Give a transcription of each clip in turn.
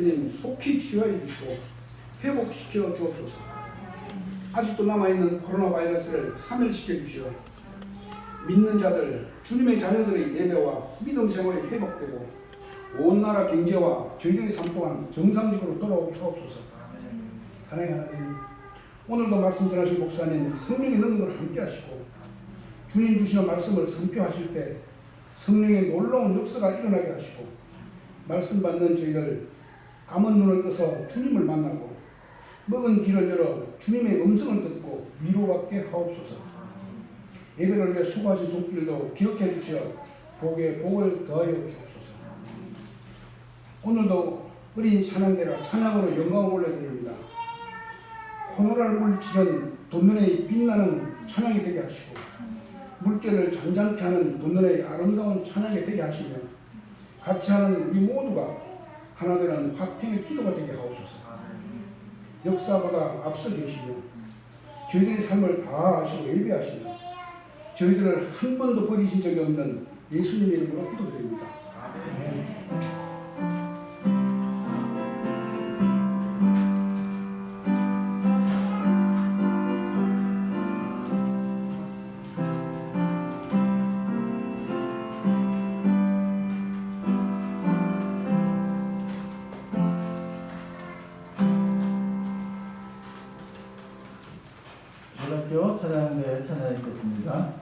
예수님 속히 치유해 주시고 회복시켜 주옵소서. 아직도 남아있는 코로나 바이러스를 사멸시켜 주시어 믿는 자들, 주님의 자녀들의 예배와 믿음 생활이 회복되고 온 나라 경제와 저희들의 삶 또한 정상적으로 돌아오게 하옵소서. 사랑의 하나님, 오늘도 말씀 전하신 목사님 성령의 능력을 함께 하시고 주님 주시는 말씀을 선포하실 때 성령의 놀라운 역사가 일어나게 하시고 말씀 받는 저희들 감은 눈을 떠서 주님을 만나고 먹은 귀를 열어 주님의 음성을 듣고 위로받게 하옵소서. 예배를 위해 수고하신 손길도 기억해 주시어 복에 복을 더하여 주옵소서. 오늘도 어린 찬양대가 찬양으로 영광을 올려드립니다. 코로나를 물리치는 돈눈의 빛나는 찬양이 되게 하시고 물결을 잔잔케 하는 돈눈의 아름다운 찬양이 되게 하시며 같이 하는 우리 모두가 하나 되는 화평의 기도가 되게 하옵소서. 역사보다 앞서 계시며 저희들의 삶을 다 아시고 예배하시며 저희들을 한 번도 버리신 적이 없는 예수님의 이름으로 기도드립니다. 아멘. 전학교 찬양대 찬양이 있겠습니다.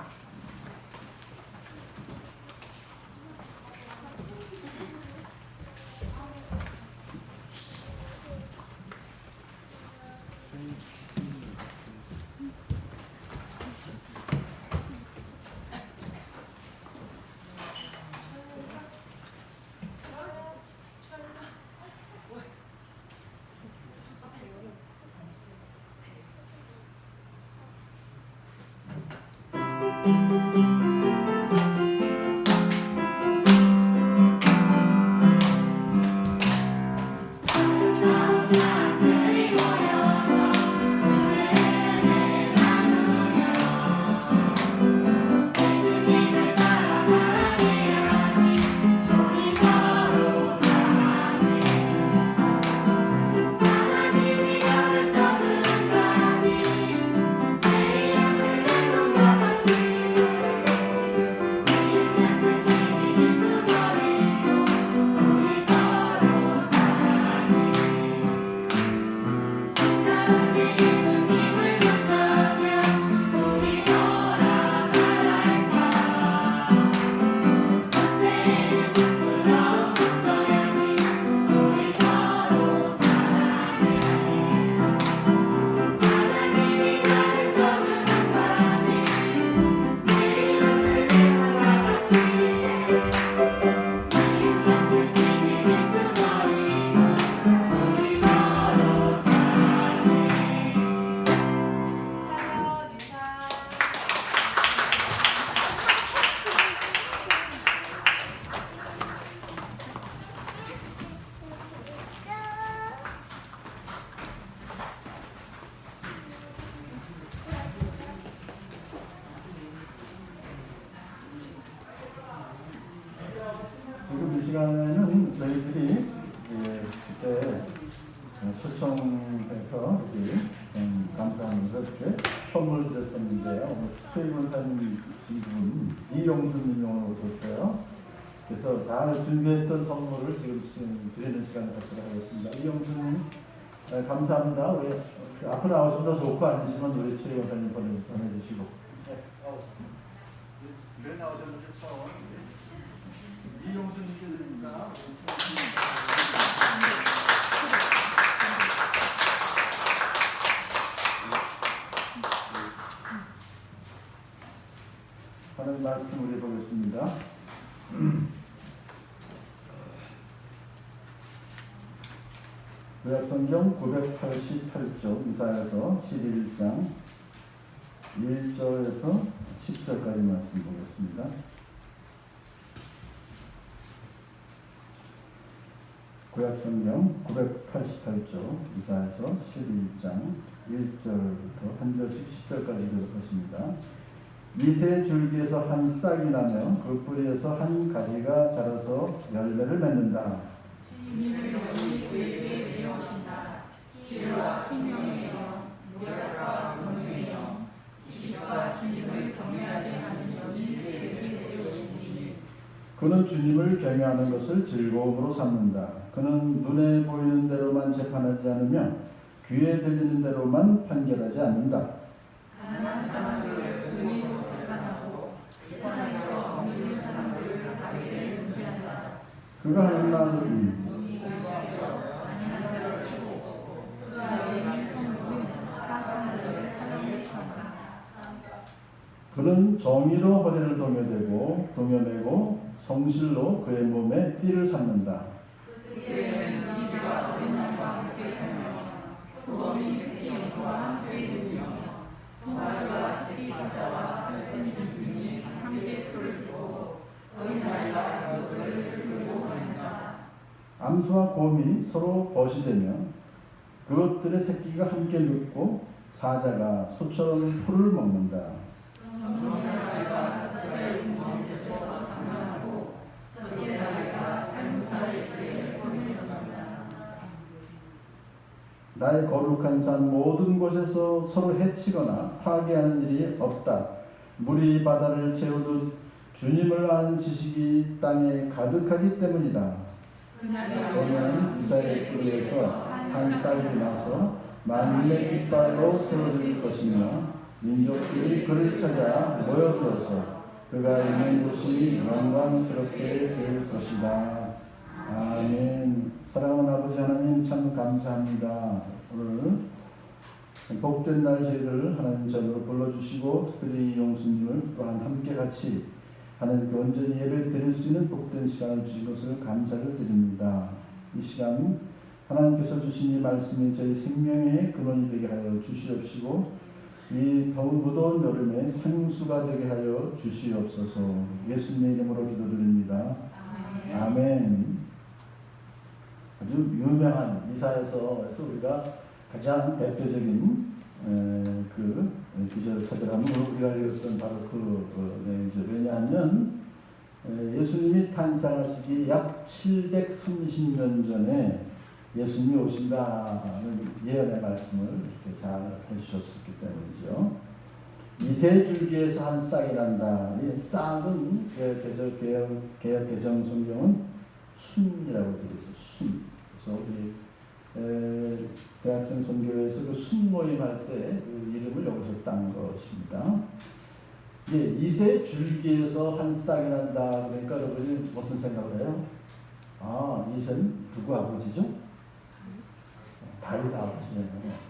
지금 이 시간에는 저희들이 그때 초청해서 감사하면서 이렇게 선물 드렸었는데요. 최임원사님 이분 이용수님이 오늘 오셨어요. 그래서 잘 준비했던 선물을 지금 드리는 시간을 갖도록 하겠습니다. 이용수님 감사합니다. 우리 앞으로 나오셔도 좋고 아니시면 우리 최임원사님 전해주시고. 네, 나오셨는데 처음. 이용수님께입니다. 하는 말씀을 해보겠습니다. 구약성경 988쪽 이사야서 11장 1절에서 10절까지 말씀 보겠습니다. 구약성경 988쪽 이사야서 11장 1절부터 한 절씩 10절까지 읽을 것입니다. 이새 줄기에서 한 싹이 나며 그 뿌리에서 한 가지가 자라서 열매를 맺는다. 그는 주님을 경외하는 것을 즐거움으로 삼는다. 그는 눈에 보이는 대로만 재판하지 않으며 귀에 들리는 대로만 판결하지 않는다. 가난한 사람들을 의리로 재판하고 세상에서 억 있는 사람들을 바르게 분별한다. 그가 하는 말이 잔인한 자를 치고 그가 예민한 성도는 사악한 자들의 사랑을 청한다. 그는 정의로 허리를 동여매고 성실로 그의 몸에 띠를 삼는다. 그때는 이들과 어린 날과 함께 살며 그 어린 새끼 염소와 함께 누우며 송아지와 새끼 사자와 살찐 짐승이 함께 풀을 들고 어린 아이가 그 뿔을 들고 다닌다. 암수와 곰이 서로 벗이 되며 그것들의 새끼가 함께 눕고 사자가 소처럼 풀을 먹는다. 젊은 아이가 5살 공원 곁에서 장난하고 적게 아이가 3살에 손을 연한다. 나의 거룩한 산 모든 곳에서 서로 해치거나 파괴하는 일이 없다. 물이 바다를 채우듯 주님을 아는 지식이 땅에 가득하기 때문이다. 보면 이스라엘 뿌리에서 한 쌀이 나서 만민의 깃발로 세워질 것이며 민족들이 그를 찾아 모여들어서 그가 있는 곳이 영광스럽게 될 것이다. 아멘. 사랑하는 아버지 하나님 참 감사합니다. 오늘 복된 날 저희를 하나님 전으로 불러주시고 특별히 용수님을 또한 함께 같이 하나님께 온전히 예배 드릴 수 있는 복된 시간을 주신 것을 감사를 드립니다. 이 시간 하나님께서 주신 이 말씀이 저희 생명의 근원이 되게 하여 주시옵시고 이 더욱 무더운 여름에 생수가 되게 하여 주시옵소서. 예수님의 이름으로 기도드립니다. 아멘. 아주 유명한 이사야서 우리가 가장 대표적인 그 기절을 찾으라면 우리가 읽었던 바로 그 내용이죠. 왜냐하면 예수님이 탄생하시기 약 730년 전에 예수님이 오신다는 예언의 말씀을 이렇게 잘 해주셨기 때문이죠. 이세 줄기에서 한 싹이 난다. 이 싹은 개역 개정 성경은 순이라고 되어 있어요. 순. 그래서 우리 대학생 선교회에서 그 순 모임할 때 그 이름을 여기서 딴 것입니다. 이세 줄기에서 한 싹이 난다. 그러니까 여러분이 무슨 생각을 해요? 아, 이세는 누구 아버지죠? 다윗 아버지네요.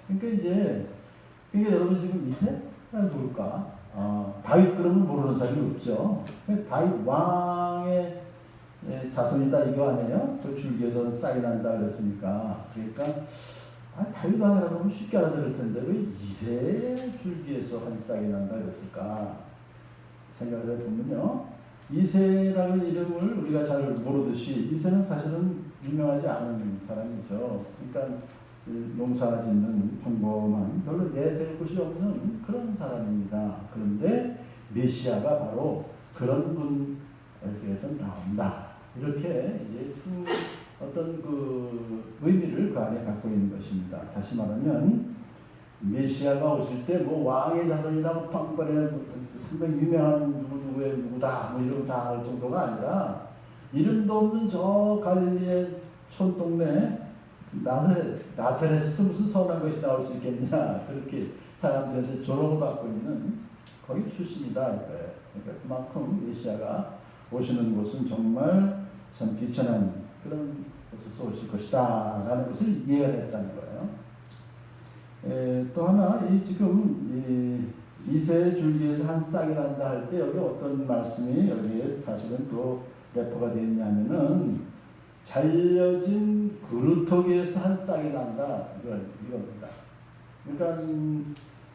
그러니까 여러분 지금 이세가 누굴까? 다윗 그러면 모르는 사람이 없죠. 다윗 왕의 자손이다 이거 아니에요? 그 줄기에서 싹이 난다 그랬으니까. 그러니까 다윗 왕이라고 하면 쉽게 알아들을 텐데 왜 이세 줄기에서 한 싹이 난다 그랬을까? 생각을 해보면요. 이세라는 이름을 우리가 잘 모르듯이 이세는 사실은 유명하지 않은 사람이죠. 그러니까 농사 짓는 평범한 별로 내세울 곳이 없는 그런 사람입니다. 그런데 메시아가 바로 그런 분에서 나온다. 이렇게 이제 어떤 그 의미를 그 안에 갖고 있는 것입니다. 다시 말하면 메시아가 오실 때 뭐 왕의 자손이나 뭐 빵빠레 상당히 유명한 누구다 뭐 이런 다 할 정도가 아니라 이름도 없는 저 갈릴리의 촌동네 나사렛에서 무슨 선한 것이 나올 수 있겠냐 그렇게 사람들한테 조롱을 받고 있는 거기 출신이다 이거예요. 그러니까 그만큼 메시아가 오시는 곳은 정말 참 비천한 그런 곳에서 오실 것이다 라는 것을 예언했다는 거예요. 또 하나 지금 이세 줄기에서 한 싹이 난다 할 때 여기 어떤 말씀이 여기에 사실은 또 내포가 되어 있냐면은 잘려진 그루터기에서 한 싹이 난다 이겁니다. 그러니까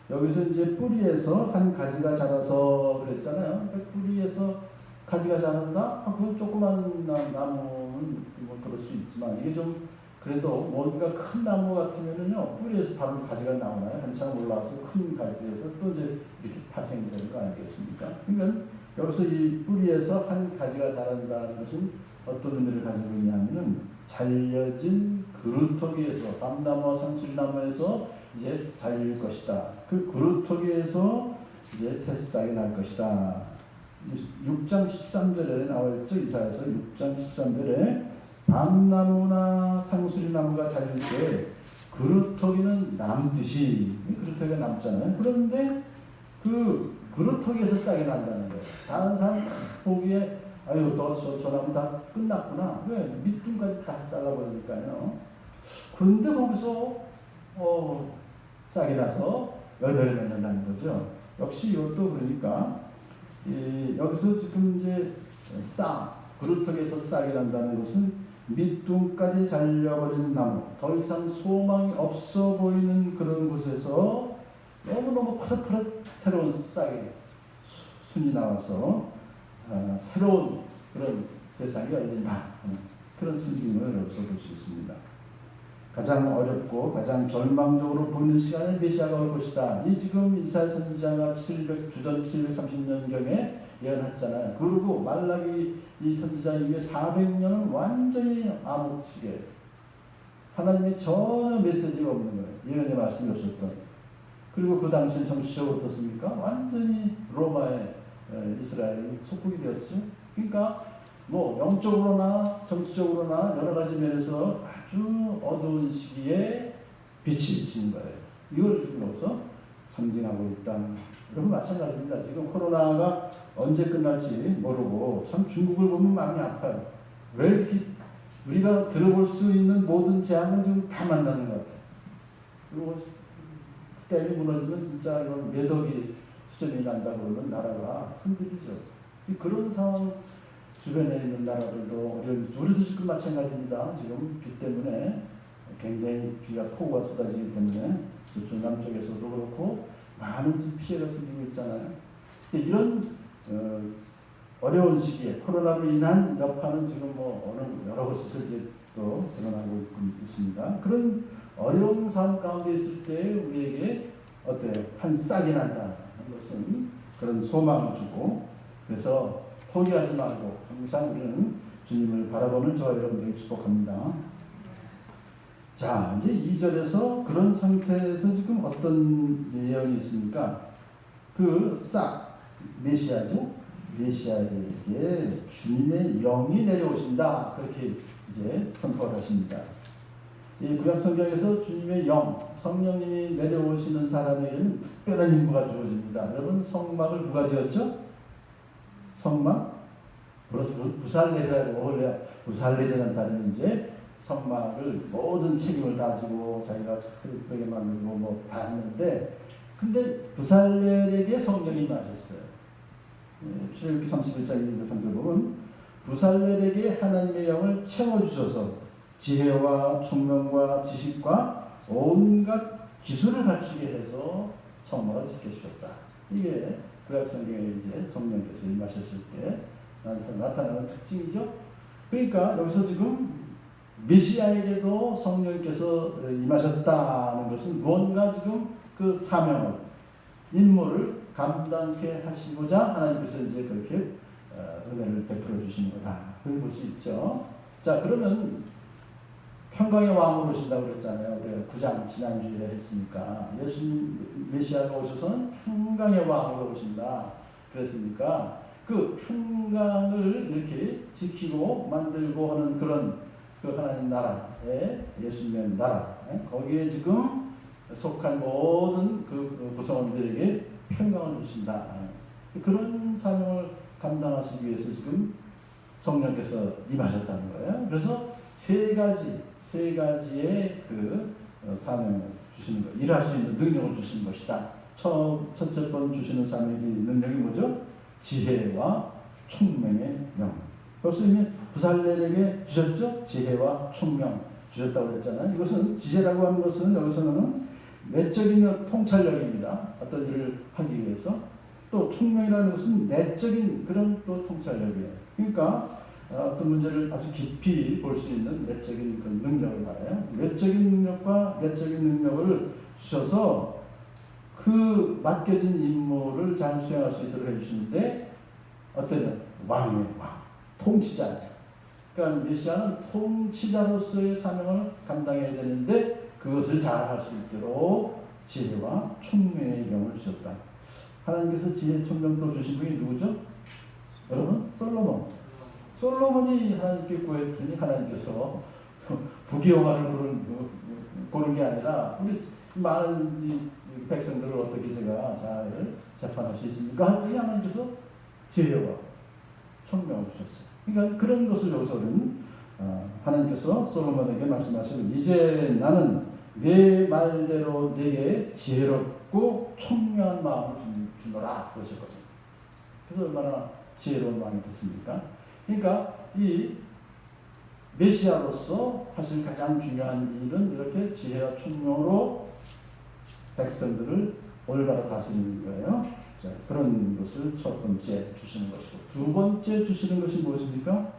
여기서 이제 뿌리에서 한 가지가 자라서 그랬잖아요. 그러니까 뿌리에서 가지가 자란다? 그건 조그만 나무는 뭐 그럴 수 있지만 이게 좀 그래도 뭔가 큰 나무 같으면은요 뿌리에서 바로 가지가 나오나요? 한참 올라와서 큰 가지에서 또 이제 이렇게 파생이 되는 거 아니겠습니까? 그러니까 여기서 이 뿌리에서 한 가지가 자란다는 것은 어떤 의미를 가지고 있냐면은 잘려진 그루터기에서 밤나무와 상술나무에서 이제 잘릴 것이다. 그 그루터기에서 이제 새싹이 날 것이다. 6장 13절에 나와있죠. 이사야서 6장 13절에 밤나무나 상수리나무가 잘릴 때 그루터기는 남듯이, 그루터기가 남잖아요. 그런데 그 그루터기에서 싹이 난다는 거예요. 다른 사람 보기에 아유 저 나무 다 끝났구나. 왜? 밑둥까지 다 잘라버리니까요. 그런데 거기서 싹이 나서 열매를 맺는다는 거죠. 역시 이것도 그러니까 여기서 지금 이제 그루터기에서 싹이 난다는 것은 밑둥까지 잘려버린 나무, 더 이상 소망이 없어 보이는 그런 곳에서 너무너무 푸릇푸릇 새로운 싹이 순이 나와서 새로운 그런 세상이 열린다. 그런 선징을 여기서 볼 수 있습니다. 가장 어렵고 가장 절망적으로 보이는 시간에 메시아가 올 것이다. 이 지금 이사야 선지자가 주전 730년경에 예언했잖아요. 그리고 말라기 이 선지자 이후에 400년은 완전히 암흑시계. 하나님의 전혀 메시지가 없는 거예요. 예언의 말씀이 없었던. 그리고 그 당시엔 정치적으로 어떻습니까? 완전히 로마의 이스라엘이 속국이 되었죠. 그러니까 뭐 영적으로나 정치적으로나 여러 가지 면에서 아주 어두운 시기에 빛이 비치는 거예요. 이걸 지금 여기서 상징하고 있다. 여러분 마찬가지입니다. 지금 코로나가 언제 끝날지 모르고 참 중국을 보면 마음이 아파요. 왜 이렇게 우리가 들어볼 수 있는 모든 재앙은 지금 다 만나는 것 같아요. 그리고 댐이 무너지면 진짜 이런 매덕이 수준이 난다고 그러면 나라가 흔들리죠. 그런 상황 주변에 있는 나라들도 우리도 지금 마찬가지입니다. 지금 비 때문에 굉장히 비가 폭우가 쏟아지기 때문에 저쪽 남쪽에서도 그렇고 많은 피해가 생기고 있잖아요. 이런 어려운 시기에 코로나로 인한 여파는 지금 여러 곳에서 이제 또 드러나고 있습니다. 그런 어려운 삶 가운데 있을 때 우리에게 어때요? 한 싹이 난다는 것은 그런 소망을 주고, 그래서 포기하지 말고 항상 우리는 주님을 바라보는 저와 여러분들에게 축복합니다. 자, 이제 2절에서 그런 상태에서 지금 어떤 예언이 있습니까? 그 싹, 메시아죠? 메시아에게 주님의 영이 내려오신다. 그렇게 이제 선포를 하십니다. 이 구약 성경에서 주님의 영, 성령님이 내려오시는 사람에게는 특별한 임무가 주어집니다. 여러분 성막을 누가 지었죠? 성막? 부살레라는 사람이 이제 성막을 모든 책임을 다지고 자기가 예쁘게 만들고 다 했는데, 근데 부살렐에게 성령이 임하셨어요. 출애굽기 31장 1절 3절 보면 부살렐에게 하나님의 영을 채워주셔서 지혜와 총명과 지식과 온갖 기술을 갖추게 해서 성막을 지켜주셨다. 이게 구약 성경에 이제 성령께서 임하셨을 때 나타나는 특징이죠. 그러니까 여기서 지금 메시아에게도 성령께서 임하셨다는 것은 무언가 지금 그 사명을, 임무를 감당케 하시고자 하나님께서 이제 그렇게 은혜를 베풀어 주시는 거다. 그렇게 볼 수 있죠. 자, 그러면 평강의 왕으로 오신다고 그랬잖아요. 우리가 9장 지난주에 했으니까 예수님 메시아가 오셔서는 평강의 왕으로 오신다 그랬으니까 그 평강을 이렇게 지키고 만들고 하는 그런 그 하나님 나라에, 예수님의 나라, 거기에 지금 속한 모든 그 구성원들에게 평강을 주신다. 그런 사명을 감당하시기 위해서 지금 성령께서 임하셨다는 거예요. 그래서 세 가지의 그 사명을 주시는 거, 일할 수 있는 능력을 주시는 것이다. 첫째 번 주시는 사명의 능력이 뭐죠? 지혜와 총명의 영. 벌써 이미 부살렐에게 주셨죠? 지혜와 총명 주셨다고 그랬잖아요. 이것은 지혜라고 하는 것은 여기서는 외적인 통찰력입니다. 어떤 일을 하기 위해서. 또 총명이라는 것은 내적인 그런 또 통찰력이에요. 그러니까 어떤 문제를 아주 깊이 볼 수 있는 내적인 그 능력을 말해요. 외적인 능력과 내적인 능력을 주셔서 그 맡겨진 임무를 잘 수행할 수 있도록 해주시는데, 어때요? 왕의 왕, 통치자. 그러니까 메시아는 통치자로서의 사명을 감당해야 되는데 그것을 잘 할 수 있도록 지혜와 총명의 영을 주셨다. 하나님께서 지혜 총명도 주신 분이 누구죠? 여러분, 솔로몬이 하나님께 구했더니 하나님께서 부귀영화를 보는 게 아니라 우리 많은 이 백성들을 어떻게 제가 잘 재판할 수 있습니까? 하더니 하나님께서 지혜와 총명을 주셨어요. 그러니까 그런 것을 여기서는 하나님께서 솔로몬에게 말씀하시고 이제 나는 내 말대로 내게 지혜롭고 총명한 마음을 주노라 그러셨거든요. 그래서 얼마나 지혜로운 마음이 됐습니까? 그러니까 이 메시아로서 하실 가장 중요한 일은 이렇게 지혜와 총명으로 백성들을 올바로 다스리는 거예요. 자, 그런 것을 첫 번째 주시는 것이고 두 번째 주시는 것이 무엇입니까?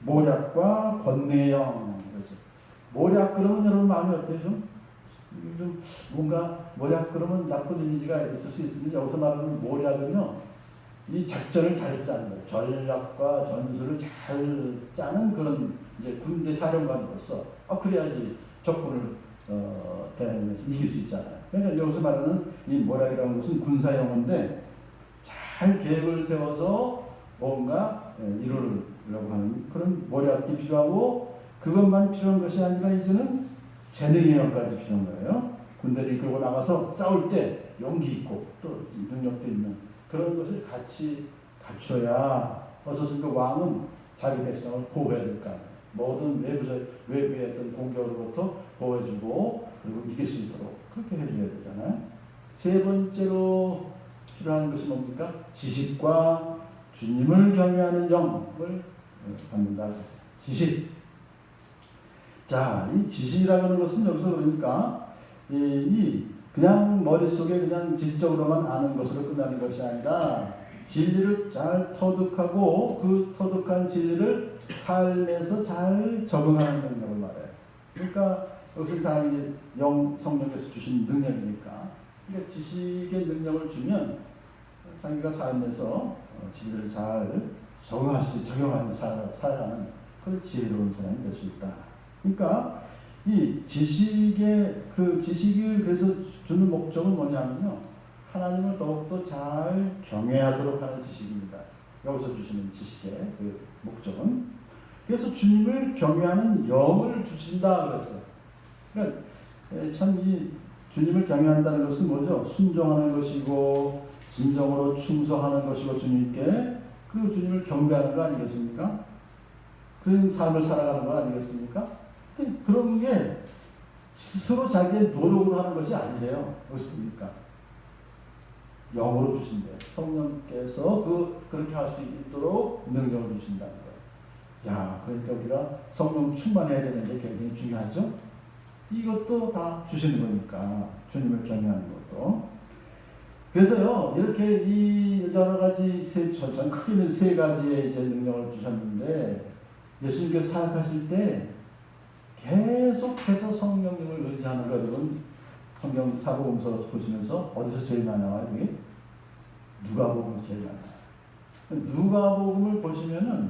모략과 권능의 영. 그렇죠. 모략 그러면 여러분 마음이 어때요? 좀 뭔가 모략 그러면 나쁜 이미지가 있을 수 있습니다. 여기서 말하는 모략은요, 이 작전을 잘 짜는 거예요. 전략과 전술을 잘 짜는 그런 이제 군대 사령관으로서 그래야지 적군을 대하면서 이길 수 있잖아요. 그러니까 여기서 말하는 이 모략이라는 것은 군사 용어인데 잘 계획을 세워서 뭔가 이루려고 하는 그런 모략이 필요하고 그것만 필요한 것이 아니라 이제는 재능의 영까지 필요한 거예요. 군대를 이끌고 나가서 싸울 때 용기 있고 또 능력도 있는 그런 것을 같이 갖춰야 어떻습니까? 왕은 자기 백성을 보호해야 될 거 아니에요. 모든 외부의 어떤 공격으로부터 보호해주고 그리고 이길 수 있도록 그렇게 해줘야 되잖아요. 세 번째로 필요한 것이 뭡니까? 지식과 주님을 경외하는 영을 받는다 그랬어요. 지식. 자, 이 지식이라는 것은 여기서 그러니까 이 그냥 머릿속에 그냥 지적으로만 아는 것으로 끝나는 것이 아니라 진리를 잘 터득하고 그 터득한 진리를 삶에서 잘 적응하는 능력을 말해요. 그러니까 여기서 다 이제 성령께서 주신 능력이니까 그러니까 지식의 능력을 주면 자기가 삶에서 진리를 잘 적용하면서 살아가는 그런 지혜로운 사람이 될 수 있다. 그러니까 이 지식을 그래서 주는 목적은 뭐냐면요, 하나님을 더욱더 잘 경외하도록 하는 지식입니다. 여기서 주시는 지식의 그 목적은. 그래서 주님을 경외하는 영을 주신다 그랬어요. 그러니까 참 이 주님을 경외한다는 것은 뭐죠? 순종하는 것이고 진정으로 충성하는 것이고 주님께 그리고 주님을 경배하는 거 아니겠습니까? 그런 삶을 살아가는 거 아니겠습니까? 그런 게 스스로 자기의 노력으로 하는 것이 아니래요. 무엇이 뭡니까? 영으로 주신대요. 성령께서 그렇게 할 수 있도록 능력을 주신다는 거예요. 야, 그러니까 우리가 성령 충만해야 되는 게 굉장히 중요하죠? 이것도 다 주시는 거니까, 주님을 경외하는 것도. 그래서요, 이렇게 이 여러 가지 크게는 세 가지의 이제 능력을 주셨는데, 예수님께서 사역하실 때 계속해서 성령님을 의지하는 거, 여러분, 성경 사복음서 보시면서 어디서 제일 많이 나와요? 이게? 누가복음에서 제일 많이 나와요. 누가복음을 보시면은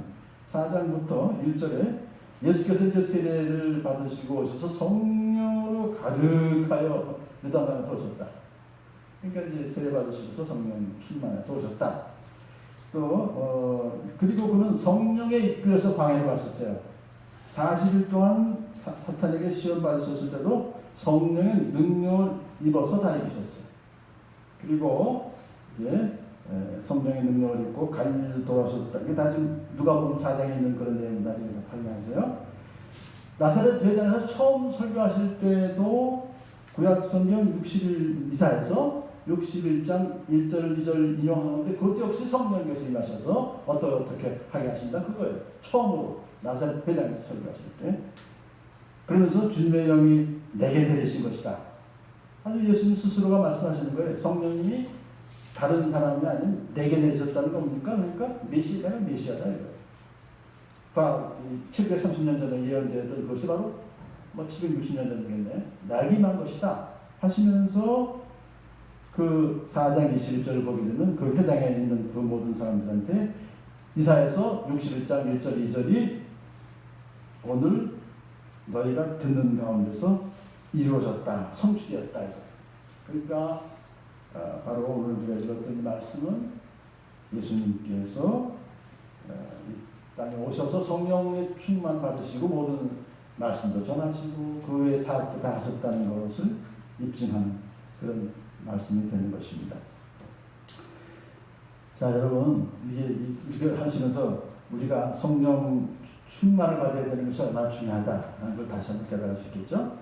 4장부터 1절에 예수께서 이제 세례를 받으시고 오셔서 성령으로 가득하여 느닷마을에 오셨다. 그러니까 이제 세례 받으시면서 성령 충만해서 오셨다. 또 그리고 그는 성령에 이끌려서 광야로 갔었어요. 40일 동안 사탄에게 시험 받으셨을 때도 성령의 능력을 입어서 다 이기셨어요. 그리고 이제 성령의 능력을 입고 갈릴리로 돌아오셨다. 이게 다 지금 누가복음 4장에 있는 그런 내용 나중에 확인하세요. 나사렛 회당에서 처음 설교하실 때도 구약 성경 60일 이사에서 61장 1절 2절 인용하는데 그것도 역시 성령께서 임하셔서 어떻게 하게 하신다 그거예요. 처음으로 나사렛 회당에서 설교하실 때. 그러면서 주님의 영이 내게 내리신 것이다. 아주 예수님 스스로가 말씀하시는 거예요. 성령님이 다른 사람이 아닌 내게 내리셨다는 건 뭡니까? 그러니까 메시아가 메시아다 이거예요. 730년 전에 예언되었던 것이 바로 760년 전이겠네요. 나에게 임한 것이다 하시면서 그 4장 21절을 보게 되면 그 회당에 있는 그 모든 사람들한테 이사야서 61장 1절 2절이 오늘 너희가 듣는 가운데서 이루어졌다, 성취되었다. 그러니까 바로 오늘 우리가 읽었던 이 말씀은 예수님께서 이 땅에 오셔서 성령의 충만 받으시고 모든 말씀도 전하시고 그 외의 사역도 다 하셨다는 것을 입증하는 그런 말씀이 되는 것입니다. 자, 여러분, 이게 하시면서 우리가 성령 충만을 받아야 되는 것이 얼마나 중요하다는 걸 다시 한번 깨달을 수 있겠죠.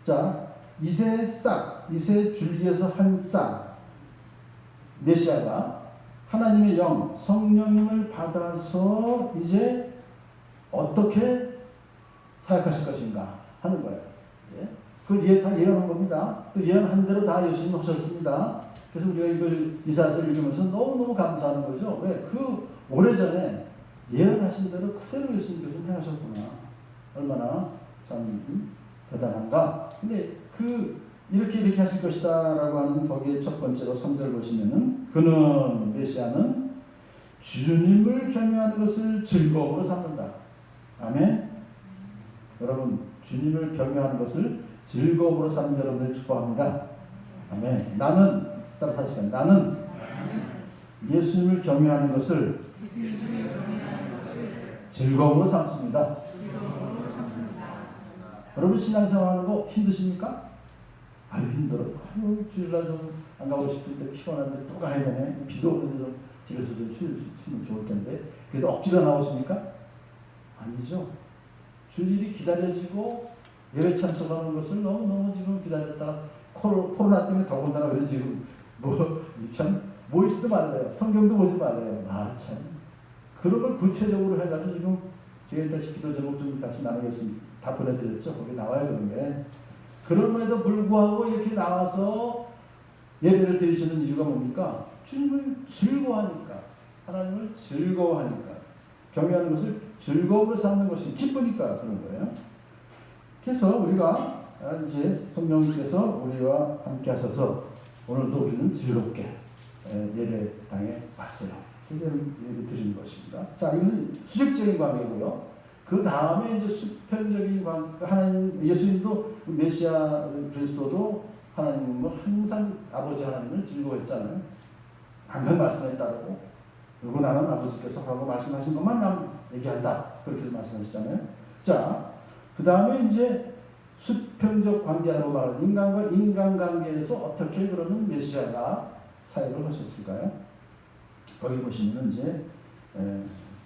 자, 이새 싹, 이새 줄기에서 한 싹, 메시아가 하나님의 영, 성령님을 받아서 이제 어떻게 사역하실 것인가 하는 거예요. 이제 그걸 다 예언한 겁니다. 또 예언한 대로 다 예수님 하셨습니다. 그래서 우리가 이걸 이사야서를 읽으면서 너무너무 감사하는 거죠. 왜? 그 오래전에 예언하신 대로 그대로 예수님께서 행하셨구나. 얼마나 참 대단한가. 근데 이렇게 하실 것이다 라고 하는 거기에 첫 번째로 3절 보시면은 그는 메시아는 주님을 경외하는 것을 즐거움으로 삼는다. 아멘. 여러분, 주님을 경외하는 것을 즐거움으로 삼는 여러분을 축복합니다. 아멘. 나는 예수님을 경외하는 것을 즐거움으로 삼습니다. 여러분, 신앙생활하는 거 힘드십니까? 아유, 힘들어. 아유, 주일날 좀 안 가고 싶은데 피곤한데 또 가야 되네. 비도 오는데 좀 집에서 좀 쉬면 좋을 텐데. 그래서 억지로 나오십니까? 아니죠. 주일이 기다려지고 예배 참석하는 것을 너무너무 지금 기다렸다가 코로나 때문에 더군다나 그런 지금 참 모이지도 말아요. 성경도 보지 말아요. 참 그런 걸 구체적으로 해가지고 지금 제가 일단 기도 제목 좀 같이 나누겠습니다. 다 보내드렸죠. 거기 나와요 그런 게. 그럼에도 불구하고 이렇게 나와서 예배를 드리시는 이유가 뭡니까? 주님을 즐거워하니까, 하나님을 즐거워하니까, 경외하는 것을 즐거움으로 삼는 것이 기쁘니까 그런 거예요. 그래서 우리가 이제 성령님께서 우리와 함께 하셔서 오늘도 우리는 즐겁게 예배당에 왔어요. 그래서 예배 드리는 것입니다. 자, 이건 수직적인 관계고요. 그 다음에 이제 수평적인 관계, 하나님, 예수님도 메시아 그리스도도 하나님을 항상 아버지 하나님을 즐거워했잖아요. 항상 말씀에 따르고, 그리고 나는 아버지께서 하라고 말씀하신 것만 난 얘기한다. 그렇게 말씀하셨잖아요. 자, 그 다음에 이제 수평적 관계라고 말하는 인간과 인간관계에서 어떻게 그러면 메시아가 사역을 하셨을까요? 거기 보시면 이제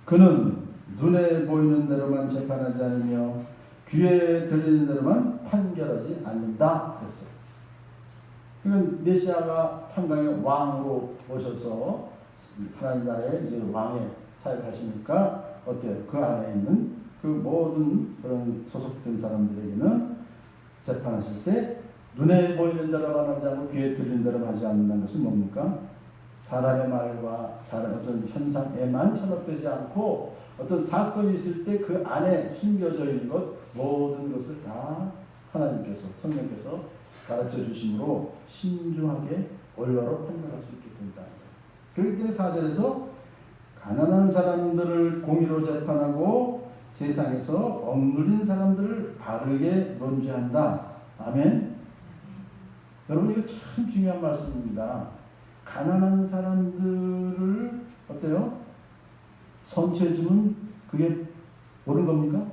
그는 눈에 보이는 대로만 재판하지 않으며 귀에 들리는 대로만 판결하지 않는다 그랬어요. 그러니까 메시아가 평강의 왕으로 오셔서 하나님 나라의 이제 왕의 사역하시니까 어때요? 그 안에 있는 그 모든 그런 소속된 사람들에게는 재판하실 때 눈에 보이는 대로만 하지 않고 귀에 들리는 대로만 하지 않는다는 것은 뭡니까? 사람의 말과 어떤 현상에만 현혹되지 않고 어떤 사건이 있을 때 그 안에 숨겨져 있는 것 모든 것을 다 하나님께서 성령께서 가르쳐 주심으로 신중하게 올바로 판단할 수 있게 된다. 그렇기 때문에 4절에서 가난한 사람들을 공의로 재판하고 세상에서 억눌린 사람들을 바르게 논지한다. 아멘. 여러분 이거 참 중요한 말씀입니다. 가난한 사람들을 어때요? 성취해주면 그게 옳은 겁니까?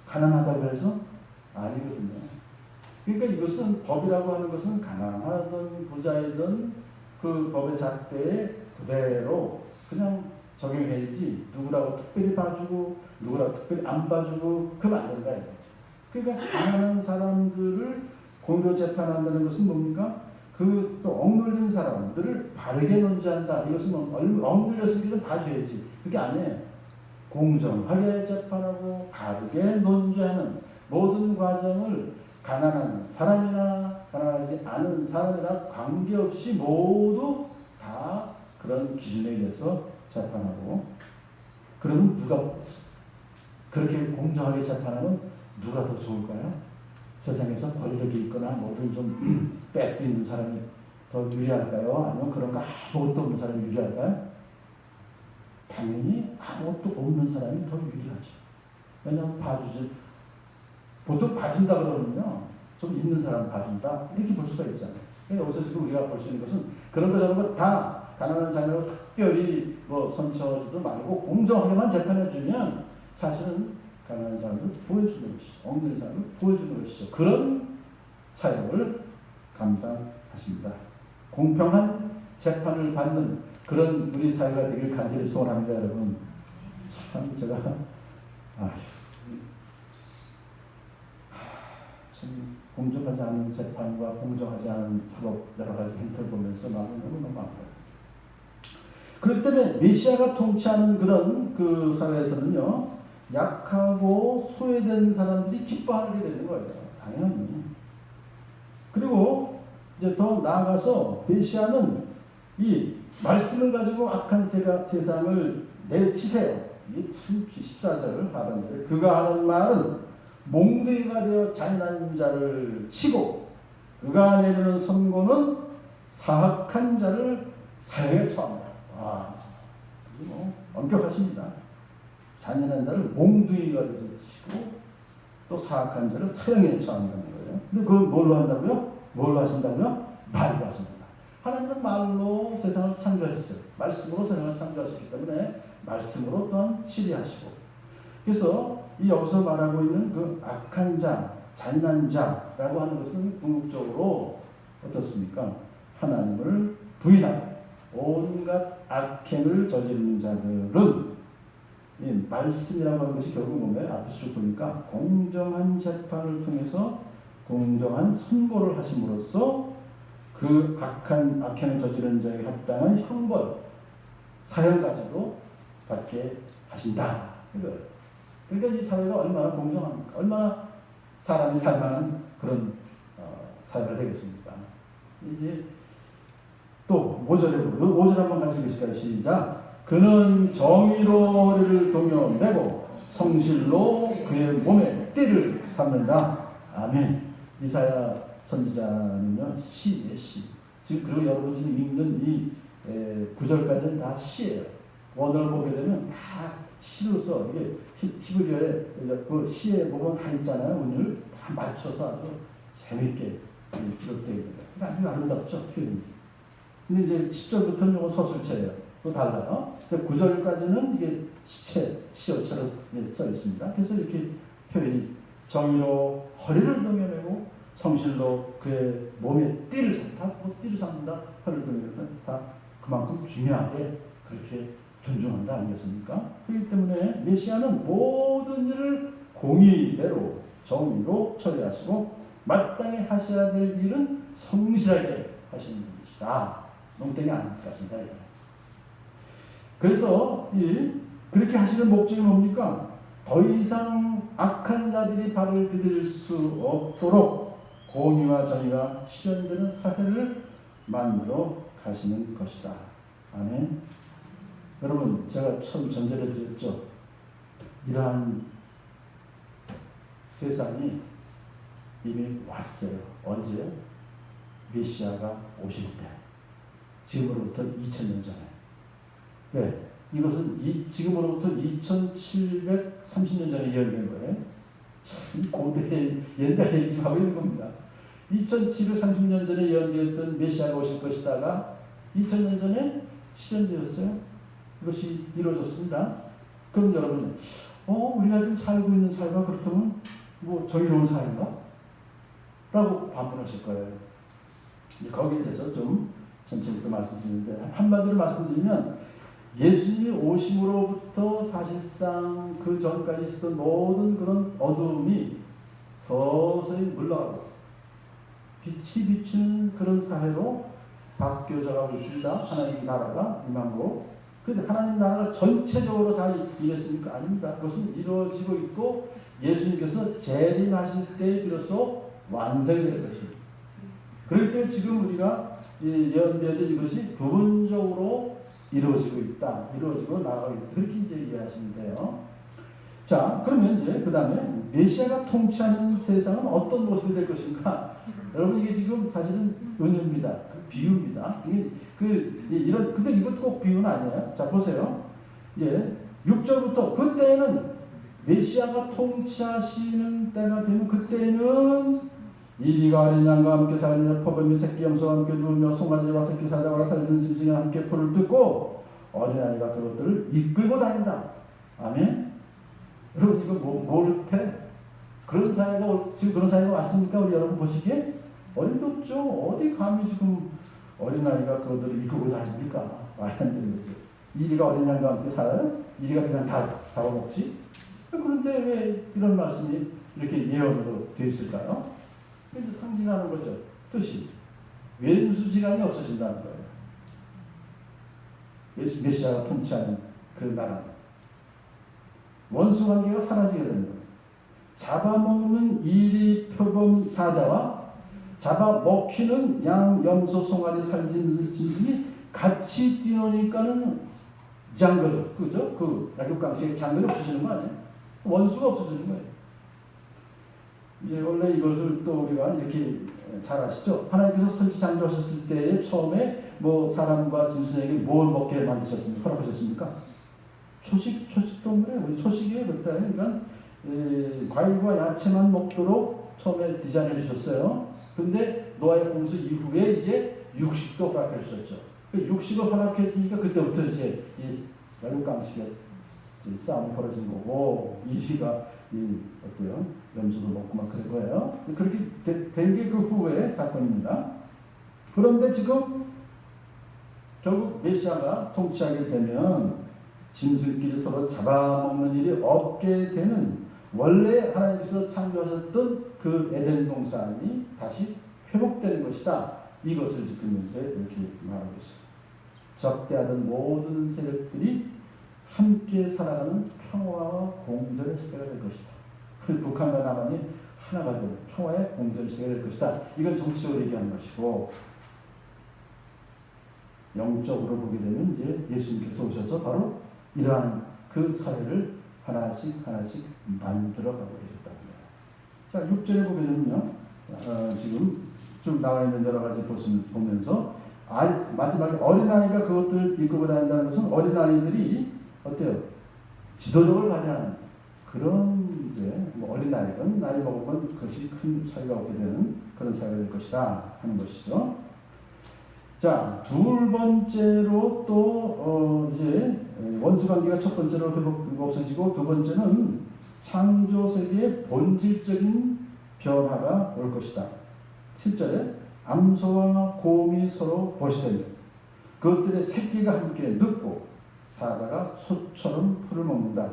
가난하다고 해서 아니거든요. 그러니까 이것은 법이라고 하는 것은 가난하든 부자이든 그 법의 잣대에 그대로 그냥 적용해야지 누구라고 특별히 봐주고 누구라고 특별히 안 봐주고 그러면 안 된다 이거죠. 그러니까 가난한 사람들을 공의로 재판한다는 것은 뭡니까? 그 또 억눌린 사람들을 바르게 논지한다. 이것은 억눌렸으면 봐줘야지. 그게 아니에요. 공정하게 재판하고 바르게 논지하는 모든 과정을 가난한 사람이나 가난하지 않은 사람이나 관계없이 모두 다 그런 기준에 의해서 재판하고 그러면 누가 그렇게 공정하게 재판하면 누가 더 좋을까요? 세상에서 권력이 있거나 뭐든 좀 빽도 있는 사람이 더 유리할까요? 아니면 그런 거 아무것도 없는 사람이 유리할까요? 당연히 아무것도 없는 사람이 더 유리하죠. 왜냐하면 봐주지 보통 봐준다 그러면요 좀 있는 사람 봐준다 이렇게 볼 수가 있잖아요. 여기서 지금 우리가 볼 수 있는 것은 그런 거 저런 거 다 가난한 사람을 특별히 뭐 선처하지도 말고 공정하게만 재판해주면 사실은 가난한 사람을 보여주는 것이죠. 엉뚱한 사람을 보여주는 것이죠. 그런 사역을 감당하십니다. 공평한 재판을 받는 그런 우리 사회가 되길 간절히 소원합니다, 여러분. 참 제가 참 공정하지 않은 재판과 공정하지 않은 사법 여러 가지 행태를 보면서 마음이 너무너무 아파요. 그렇기 때문에 메시아가 통치하는 그런 그 사회에서는요, 약하고 소외된 사람들이 기뻐하게 되는 거예요. 당연히. 그리고 이제 더 나아가서 메시아는 이 말씀을 가지고 악한 세상을 내치세요. 이게 참 14절 하반절에 그가 하는 말은 몽둥이가 되어 잔인한 자를 치고 그가 내리는 선고는 사악한 자를 사형에 처합니다. 와, 이게 뭐 엄격하십니다. 잔인한 자를 몽둥이가 돼서 치고 또 사악한 자를 사형에 처한다는 거예요. 근데 그걸 뭘로 한다고요? 뭘로 하신다고요? 말로 하신다. 하나님은 말로 세상을 창조하셨어요. 말씀으로 세상을 창조하셨기 때문에 말씀으로 또한 치리하시고. 그래서 이 여기서 말하고 있는 그 악한 자, 잔인한 자라고 하는 것은 궁극적으로 어떻습니까? 하나님을 부인하고 온갖 악행을 저지르는 자들은 이 말씀이라고 하는 것이 결국 뭐예요? 앞에서 쭉 보니까 공정한 재판을 통해서 공정한 선고를 하심으로써 그 악행을 저지르는 자에게 합당한 형벌, 사형까지도 받게 하신다. 이거예요. 그러니까 이 사회가 얼마나 공정합니까? 얼마나 사람이 살만한 그런 사회가 되겠습니까? 이제 또 5절 한번 같이 읽으실까요? 시작. 그는 정의로 허리를 동여 매고 성실로 그의 몸에 띠를 삼는다. 아멘. 이사야 선지자는요, 시예요, 시. 지금 그리고 여러분이 읽는 이 9절까지는 다 시예요. 원어를 보게 되면 다 시로서 이게 히브리어에 그 시의 부분 다 있잖아요. 오늘 다 맞춰서 아주 재밌게 기록되어 있는 거예요. 아주 아름답죠, 표현이. 근데 이제 10절부터는 이건 서술체예요. 또 달라요. 9절까지는 이게 시어체로 써 있습니다. 그래서 이렇게 표현이 정의로 허리를 동여매고 성실로 그의 몸에 띠를 삼다. 띠를 삼는다. 허리를 동여매다. 다 그만큼 중요하게 그렇게 존중한다 아니겠습니까? 그렇기 때문에 메시아는 모든 일을 공의대로 정의로 처리하시고 마땅히 하셔야 될 일은 성실하게 하시는 분이시다. 농땡이 안 같습니다. 그래서 그렇게 하시는 목적이 뭡니까? 더 이상 악한 자들이 발을 디딜 수 없도록 공의와 정의가 실현되는 사회를 만들어 가시는 것이다. 아멘. 여러분, 제가 처음 전제를 드렸죠. 이러한 세상이 이미 왔어요. 언제? 메시아가 오실 때. 지금으로부터 2000년 전에. 네, 이것은 지금으로부터 2730년 전에 예언된 거예요. 참 고대 옛날 얘기 좀 하고 있는 겁니다. 2730년 전에 예언되었던 메시아가 오실 것이다가 2000년 전에 실현되었어요. 이것이 이루어졌습니다. 그럼 여러분, 우리가 지금 살고 있는 사회가 그렇다면 뭐 정의로운 사회인가? 라고 반문하실 거예요. 거기에 대해서 좀 전체부터 말씀드리는데 한마디로 말씀드리면 예수님이 오심으로부터 사실상 그 전까지 있었던 모든 그런 어두움이 서서히 물러가고 빛이 비추는 그런 사회로 바뀌어져 있습니다. 하나님 나라가 임함으로. 그런데 하나님 나라가 전체적으로 다 이랬습니까? 아닙니다. 그것은 이루어지고 있고 예수님께서 재림하실 때 비로소 완성이 될 것입니다. 그럴 때 지금 우리가 예언되어진 이것이 부분적으로 이루어지고 있다. 이루어지고 나가고 있다. 그렇게 이제 이해하시면 돼요. 자, 그러면 이제 그 다음에 메시아가 통치하는 세상은 어떤 모습이 될 것인가? 여러분, 이게 지금 사실은 은유입니다. 비유입니다. 근데 이것도 꼭 비유는 아니에요. 자, 보세요. 6절부터 그때는 메시아가 통치하시는 때가 되면 그때는 이 이리가 어린 양과 함께 살며 포범이 새끼 염소와 함께 누우며 송아지와 새끼 사자와 살던 짐승이 함께 풀을 뜯고 어린아이가 그것들을 이끌고 다닌다. 아멘. 여러분 이거 뭐를 뜻해? 그런 사회가 지금 그런 사회가 왔습니까? 우리 여러분 보시기에 어림도 없죠. 어디 감히 지금 어린아이가 그것들을 이끌고 다닙니까? 말이 안 되는 거죠. 이리가 어린 양과 함께 살아요? 이리가 그냥 다 잡아먹지? 그런데 왜 이런 말씀이 이렇게 예언으로 되어 있을까요? 이제 상징하는 거죠. 뜻이 왼수지간이 없어진다는 거예요. 예수 메시아가 통치하는 그 나라. 원수 관계가 사라지게 되는 거예요. 잡아먹는 이리 표범 사자와 잡아먹히는 양, 염소, 송아지, 살진 짐승이 같이 뛰노니까는 장글, 그죠? 그 약육강식의 장글이 없어지는 거 아니에요? 원수가 없어지는 거예요. 이제 원래 이것을 또 우리가 이렇게 잘 아시죠? 하나님께서 설치 창조하셨을 때에 처음에 뭐 사람과 짐승에게 뭘 먹게 만드셨습니까? 허락하셨습니까? 초식 동물에 우리 초식이에요. 그러니까 과일과 야채만 먹도록 처음에 디자인해 주셨어요. 근데 노아의 홍수 이후에 이제 육식도 허락해 주셨죠. 그 육식을 허락해 주니까 그때부터 이제 이 약육강식의 싸움이 벌어진 거고 이시가 어때요? 염소도 먹고 막 그럴 거예요. 그렇게 된 게 그 후의 사건입니다. 그런데 지금 결국 메시아가 통치하게 되면 짐승끼리 서로 잡아먹는 일이 없게 되는 원래 하나님께서 창조하셨던 그 에덴 동산이 다시 회복되는 것이다. 이것을 지키면서 이렇게 말하고 있습니다. 적대하던 모든 세력들이 함께 살아가는 평화와 공존의 시대가 될 것이다. 북한과 남한이 하나가 되는 평화의 공존의 시대가 될 것이다. 이건 정치적으로 얘기하는 것이고 영적으로 보게 되면 이제 예수님께서 오셔서 바로 이러한 그 사회를 하나씩 만들어가고 계셨다고요. 자, 6절에 보게 되면요. 지금 쭉 나와 있는 여러 가지 보면서 마지막에 어린아이가 그것들을 이끌고 다닌다는 것은 어린아이들이 어때요? 지도력을 발휘하는 그런 이제 뭐 어린아이는 나이 먹으면 그것이 큰 차이가 없게 되는 그런 사회가 될 것이다 하는 것이죠. 자, 둘 번째로 또 이제 원수 관계가 첫 번째로 없어지고 두 번째는 창조 세계의 본질적인 변화가 올 것이다. 7절에 암소와 곰이 서로 보시되며 그것들의 새끼가 함께 눕고 사자가 소처럼 풀을 먹는다.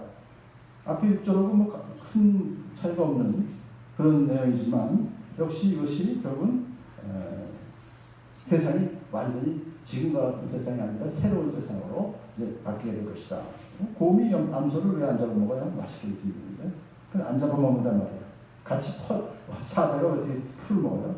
앞에 6절하고 뭐 큰 차이가 없는 그런 내용이지만 역시 이것이 결국은 세상이 완전히 지금과 같은 세상이 아니라 새로운 세상으로 이제 바뀌게 될 것이다. 곰이 암소를 왜 안 잡아먹어요? 맛있게 드시는데 안 잡아먹는단 말이에요. 같이 사자가 어떻게 풀 먹어요?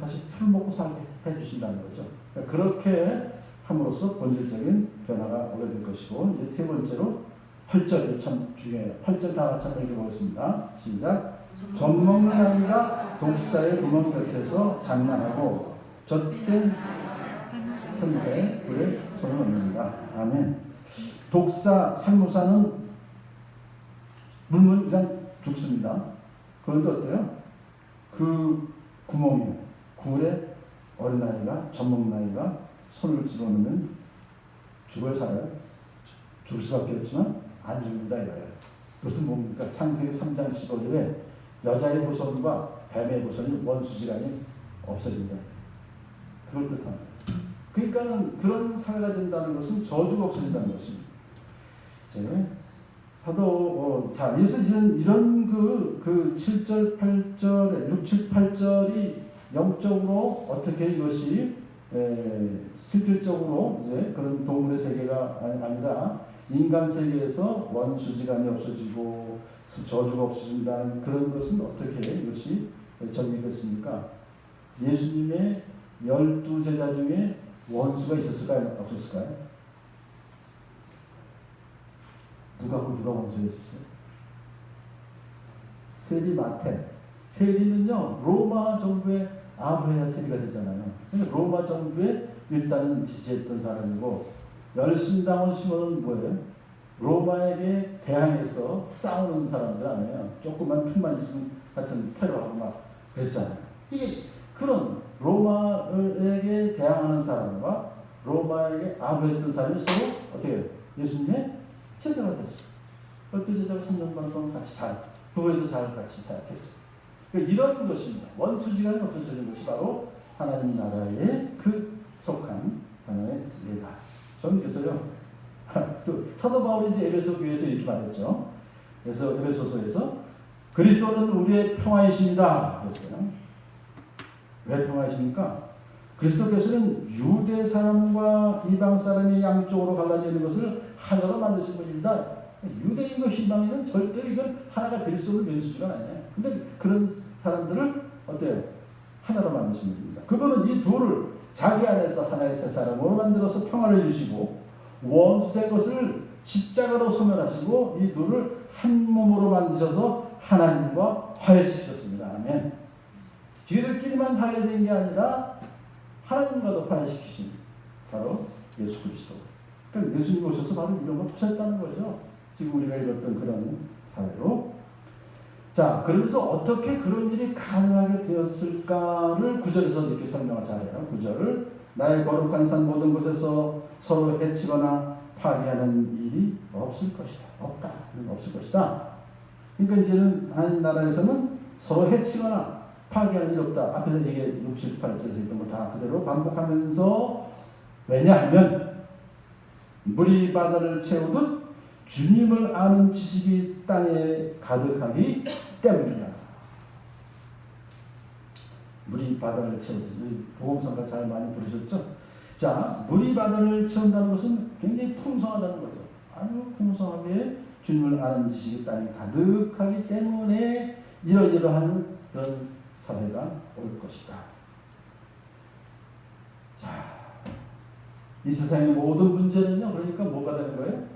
다시 풀 먹고 살게 해주신다는 거죠. 그렇게 함으로써 본질적인 변화가 오게 될 것이고 이제 세 번째로 8절이 참 중요해요. 8절 다 같이 한번 읽어보겠습니다. 시작. 젖먹는 아이가 독사의 구멍 곁에서 장난하고 젖된 선새 불에 손을 얹는다. 아멘. 독사, 살모사는 물면 그냥 죽습니다. 그런데 어때요? 그 구멍이요. 굴에 어린아이가, 젖먹는 아이가 손을 집어넣으면 죽어요, 살아요? 죽을 수밖에 없지만 안 죽는다 이거예요. 그것은 뭡니까? 창세기 3장 15절에 여자의 후손과 뱀의 후손이 원수지간이 없어진다. 그걸 뜻합니다. 그러니까는 그런 사회가 된다는 것은 저주가 없어진다는 것입니다. 사도 자, 이런 그 7절, 8절에 6, 7, 8절이 영적으로 어떻게 이것이 실질적으로 이제 그런 동물의 세계가 아니라 인간 세계에서 원수지간이 없어지고 저주가 없어진다는 그런 것은 어떻게 이것이 적용이 됐습니까? 예수님의 12제자 중에 원수가 있었을까요? 없었을까요? 누가 원수였었어요? 세리마테. 세리는요 로마 정부의 아부해야 세리가 됐잖아요. 로마 정부에 일단은 지지했던 사람이고 열심당원 시몬은 뭐예요? 로마에게 대항해서 싸우는 사람들 아니에요. 조금만 틈만 있으면 하여튼 테러하고 막 그랬잖아요. 이게 그런 로마에게 대항하는 사람과 로마에게 아부했던 사람이 서로 어떻게 해요? 예수님의 제자가 됐어요. 열두 제자가 3년 반 동안 같이 부부에도 잘 같이 사역했어요. 그러니까 이런 것입니다. 원수지간이 없어지는 것이 바로 하나님 나라에 그 속한 하나의 예다. 저는 그래서요. 또 사도 바울이 이제 에베소 교회에서 이렇게 말했죠. 그래서 에베소서에서 그리스도는 우리의 평화이십니다. 그랬어요. 왜 평화이십니까? 그리스도께서는 유대 사람과 이방 사람이 양쪽으로 갈라져 있는 것을 하나로 만드신 분입니다. 유대인과 이방인은 절대로 이건 하나가 될 수 없는 원수지간 아니에요. 근데 그런 사람들을 어때요? 하나로 만드신 분입니다. 그분은 이 둘을 자기 안에서 하나의 새 사람으로 만들어서 평화를 이루시고 원수된 것을 십자가로 소멸하시고 이 둘을 한 몸으로 만드셔서 하나님과 화해시키셨습니다. 아멘. 저희들끼리만 화해된 게 아니라 하나님과도 화해시키신 바로 예수 그리스도. 그러니까 예수님 오셔서 바로 이런 걸 푸셨다는 거죠. 지금 우리가 읽었던 그런 사례로. 자, 그러면서 어떻게 그런 일이 가능하게 되었을까를 구절에서 이렇게 설명을 잘해요. 구절을 나의 거룩한 산 모든 곳에서 서로 해치거나 파괴하는 일이 없을 것이다. 없다. 없을 것이다. 그러니까 이제는 하나님 나라에서는 서로 해치거나 파괴하는 일이 없다. 앞에서 이게 6, 7, 8절에서 했던 거 다 그대로 반복하면서 왜냐하면 물이 바다를 채우듯 주님을 아는 지식이 땅에 가득하기 때문이다. 물이 바다를 채우듯 복음성가 잘 많이 부르셨죠? 자, 물이 바다를 채운다는 것은 굉장히 풍성하다는 거죠. 아주 풍성하게 주님을 아는 지식이 땅에 가득하기 때문에 이러이러한 그런 사회가 올 것이다. 자, 이 세상의 모든 문제는요, 그러니까 뭐가 되는 거예요?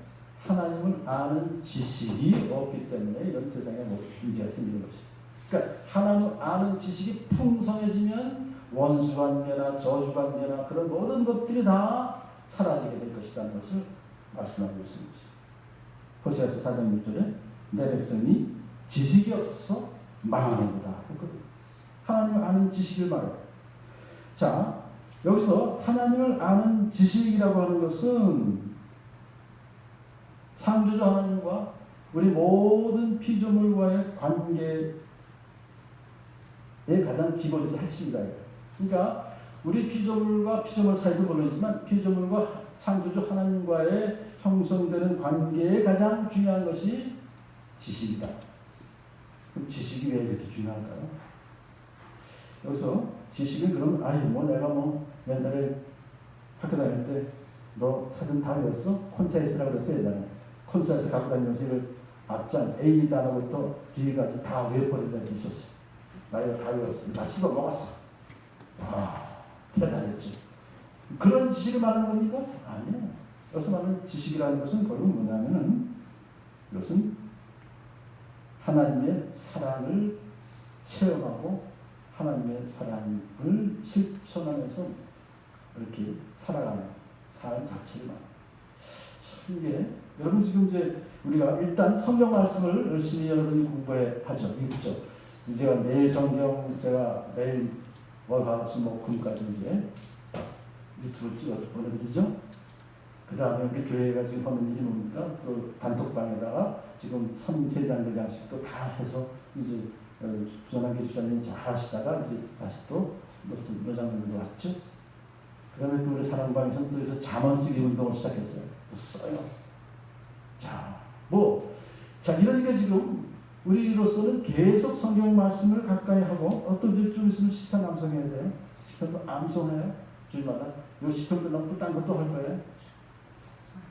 하나님을 아는 지식이 없기 때문에 이런 세상에 문제가 생기는 것이죠. 그러니까 하나님을 아는 지식이 풍성해지면 원수관계나 저주관계나 그런 모든 것들이 다 사라지게 될 것이라는 것을 말씀하고 있습니다. 호세아서 4장 6절에 내 백성이 지식이 없어서 망하는구나. 하나님을 아는 지식을 말해요. 자, 여기서 하나님을 아는 지식이라고 하는 것은 창조주 하나님과 우리 모든 피조물과의 관계의 가장 기본적인 핵심이다. 그러니까 우리 피조물과 피조물 사이도 물론이지만 피조물과 창조주 하나님과의 형성되는 관계에 가장 중요한 것이 지식이다. 그럼 지식이 왜 이렇게 중요할까요? 여기서 지식은 그럼 내가 옛날에 학교 다닐 때 너 사진 다 외웠어? 콘센서라고 그랬어 예전에. 콘센서 갖고 다니면서 이걸 앞장 A 단어부터 뒤까지 다 외워버린 적이 있었어. 나 이거 다 외웠어. 다 씹어 먹었어. 대단했지. 그런 지식을 말하는 겁니까? 아니에요. 여기서 말하는 지식이라는 것은 결국 뭐냐면은 이것은 하나님의 사랑을 체험하고 하나님의 사랑을 실천하면서 이렇게 살아가는 삶 자체를 말합니다. 참 이게 여러분 지금 이제 우리가 일단 성경 말씀을 열심히 여러분이 공부하죠. 읽죠. 제가 매일 성경 제가 매일 월화수목금까지 이제 유튜브 찍어서 보내드리죠. 그 다음에 우리 교회가 지금 하는 일이 뭡니까? 또 단톡방에다가 지금 3세장대장씩 또 다 해서 이제 전환기 집사님 잘 하시다가 이제 다시 또 여장님도 왔죠. 그 다음에 또 우리 사랑방에서는 또 여기서 잠언 쓰기 운동을 시작했어요. 또 써요. 이러니까 지금 우리로서는 계속 성경 말씀을 가까이 하고 어떤 좀 있으면 시편 암송해야 돼요. 시편도 암송해요. 주일마다. 요 시편도 넘고 딴 것도 할 거예요.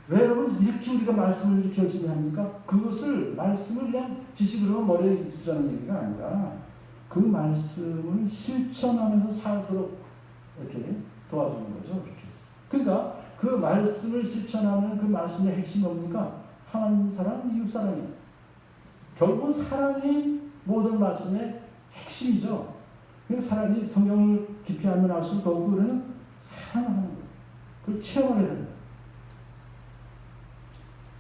왜 여러분 이렇게 우리가 말씀을 이렇게 열심히 합니까? 그것을 말씀을 그냥 지식으로 머리에 있으라는 얘기가 아니라 그 말씀을 실천하면서 살도록 이렇게 도와주는 거죠. 이렇게. 그러니까 그 말씀을 실천하는 그 말씀의 핵심이 뭡니까? 하나님 사랑, 이웃 사랑이에요. 결국 사랑이 모든 말씀의 핵심이죠. 그러니까 사랑이 성경을 깊이 알면 알수록 더욱 우리는 사랑하는 거예요. 그걸 체험하게 됩니다.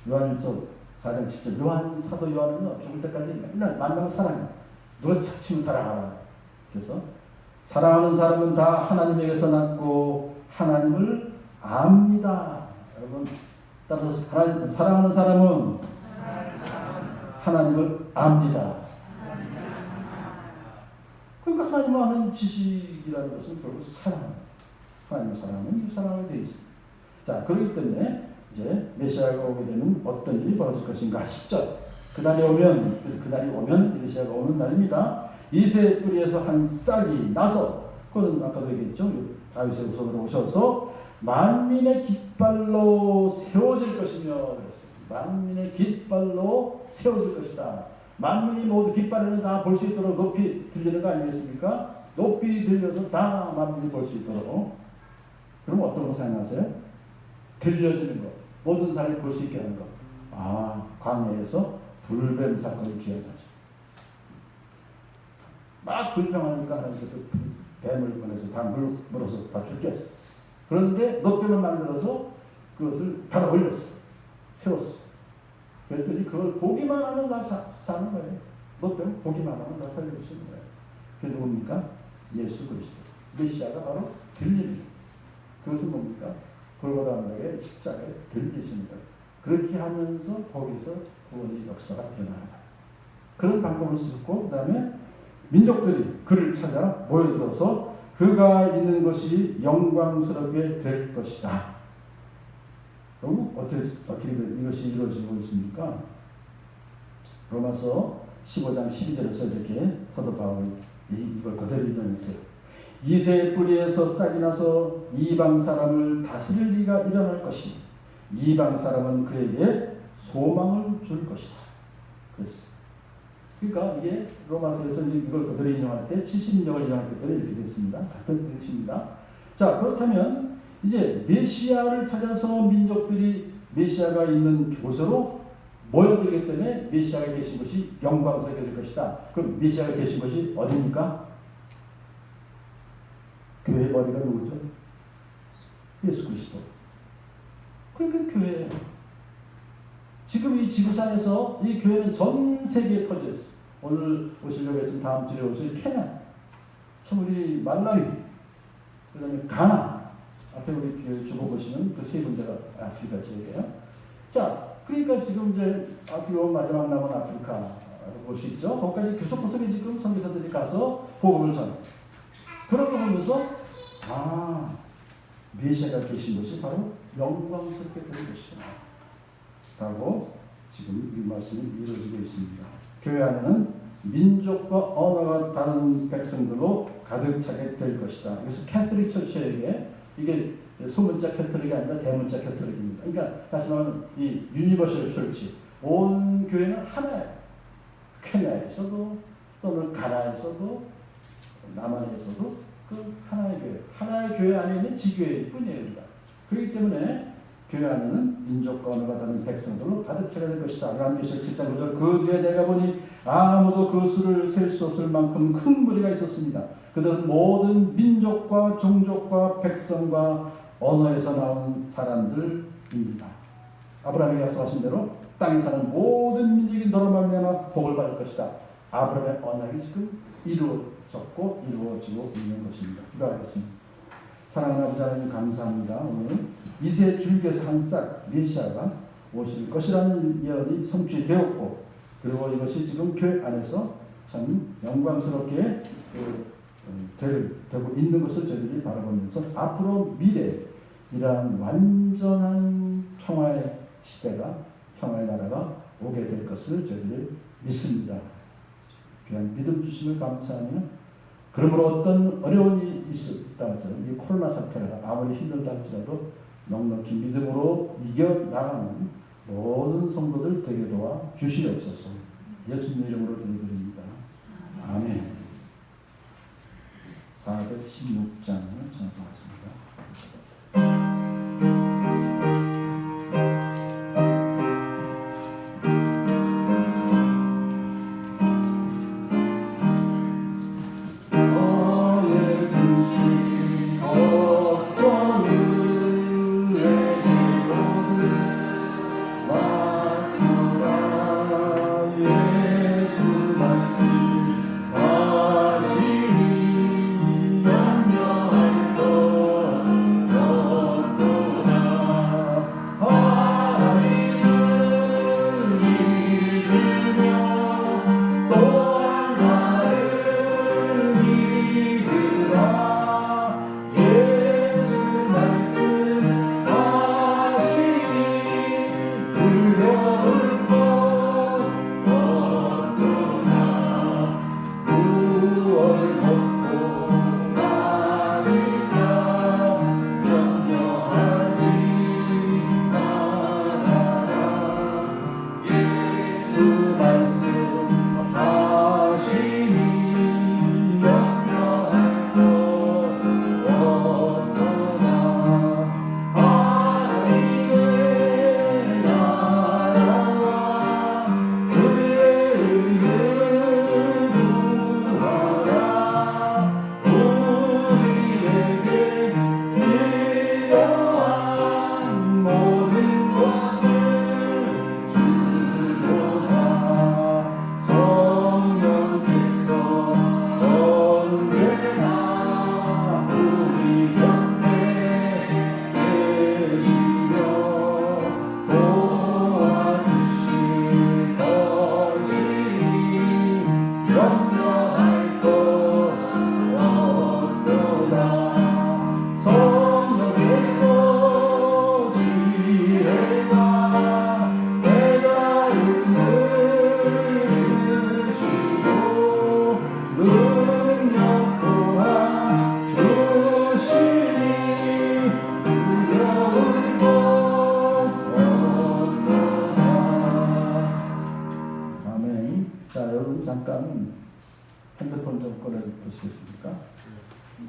요한일서 4장 10절 사도 요한은요 죽을 때까지 맨날 만나면 사랑해. 누가 착취면 사랑하라. 그래서 사랑하는 사람은 다 하나님에게서 났고 하나님을 압니다. 여러분 따라서 사랑하는 사람은 하나님을 압니다. 그러니까 하나님을 아는 지식이라는 것은 결국 사랑, 하나님을 사랑하는 이웃 사랑을 되어 있습니다. 자, 그렇기 때문에 이제 메시아가 오게 되면 어떤 일이 벌어질 것인가 10절. 그날이 오면, 그래서 그날이 오면 메시아가 오는 날입니다. 이새의 뿌리에서 한 싹이 나서, 그건 아까도 얘기했죠. 다윗의 후손으로 오셔서 만민의 깃발로 세워질 것이며 그랬어요. 만민의 깃발로 세워질 것이다. 만민이 모두 깃발에는 다 볼 수 있도록 높이 들리는 거 아니겠습니까? 높이 들려서 다 만민이 볼 수 있도록. 그럼 어떤 거 생각하세요? 들려지는 것. 모든 사람이 볼 수 있게 하는 것. 아, 광야에서 불뱀 사건이 기억나죠. 막 불평하니까 하나님께서 뱀을 꺼내서 다 물어서 다 죽였어. 그런데 노뱀을 만들어서 그것을 달아 올렸어. 세웠어. 그랬더니 그걸 보기만 하면 다 사는 거예요. 노뱀 보기만 하면 다 살려주시는 거예요. 그게 누굽니까? 예수 그리스도. 메시아가 바로 들리는. 그것은 뭡니까? 골고다 언덕에 십자가에 들리시는 거예요. 그렇게 하면서 거기서 구원의 역사가 일어납니다. 그런 방법을 쓰고 그 다음에 민족들이 그를 찾아 모여들어서 그가 있는 것이 영광스럽게 될 것이다. 그럼 어떻게 이것이 이루어지고 있습니까? 로마서 15장 12절에서 이렇게 사도 바울이 이걸 그대로 인용했어요. 이새의 뿌리에서 싹이 나서 이방 사람을 다스릴 리가 일어날 것이니 이방 사람은 그에게 소망을 줄 것이다. 그랬어요. 그러니까 이게 로마서에서 이걸 그대로 인용할 때 70년을 인용할 때도 이렇게 됐습니다. 같은 뜻입니다. 자, 그렇다면 이제 메시아를 찾아서 민족들이 메시아가 있는 곳으로 모여들기 때문에 메시아가 계신 것이 영광스럽게 될 것이다. 그럼 메시아가 계신 것이 어디입니까? 교회의 머리가 누구죠? 예수 그리스도. 그러니까 교회예요. 지금 이 지구상에서 이 교회는 전 세계에 퍼져 있어요. 오늘 오시려고 했지만 다음 주에 오실 케냐, 참 우리 말라위, 그 다음에 가나, 앞에 우리 교회 주보 보시면 그 세 군데가 아프리카 지역이에요. 자, 그러니까 지금 이제 아프리카 마지막 남은 아프리카로 볼 수 있죠. 거기까지 교섭구석에 지금 선교사들이 가서 복음을 전해. 그런 거 보면서 아, 메시아가 계신 것이 바로 영광스럽게 될 것이다 라고 지금 이 말씀이 이루어지고 있습니다. 교회 안에는 민족과 언어가 다른 백성들로 가득 차게 될 것이다. 그래서 캐톨릭 철치에게 이게 소문자 캐톨릭이 아니라 대문자 캐톨릭입니다. 그러니까 다시 말하면 이 유니버셜 철치, 온 교회는 하나예요. 케냐에서도 또는 가나에서도 남한에서도 그 하나의 교회 안에 있는 지교회일 뿐이에요. 우리가. 그렇기 때문에 교회 안에는 민족과 언어가 다른 백성들로 가득 차게 될 것이다. 요한계시록 7장 9절 그 뒤에 내가 보니 아무도 그 수를 셀 수 없을 만큼 큰 무리가 있었습니다. 그들은 모든 민족과 종족과 백성과 언어에서 나온 사람들입니다. 아브라함이 약속하신 대로 땅에 사는 모든 민족이 너로 말미암아 복을 받을 것이다. 아브라함의 언약이 지금 이루어졌고 이루어지고 있는 것입니다. 기도하겠습니다. 사랑하는 아버지 하나님 감사합니다. 오늘 이새 줄기에서 한 싹 메시아가 오실 것이라는 예언이 성취되었고 그리고 이것이 지금 교회 안에서 참 영광스럽게 되고 있는 것을 저희들이 바라보면서 앞으로 미래 이러한 완전한 평화의 시대가 평화의 나라가 오게 될 것을 저희들이 믿습니다. 그냥 믿음 주심을 감사하며 그러므로 어떤 어려운 일이 있었다 할지라도 이 코로나 사태가 아무리 힘들다 할지라도 넉넉히 믿음으로 이겨나가는 모든 성도들 되게 도와 주시옵소서. 예수님 이름으로 드립니다. 아멘. 416장을 전송하십니다.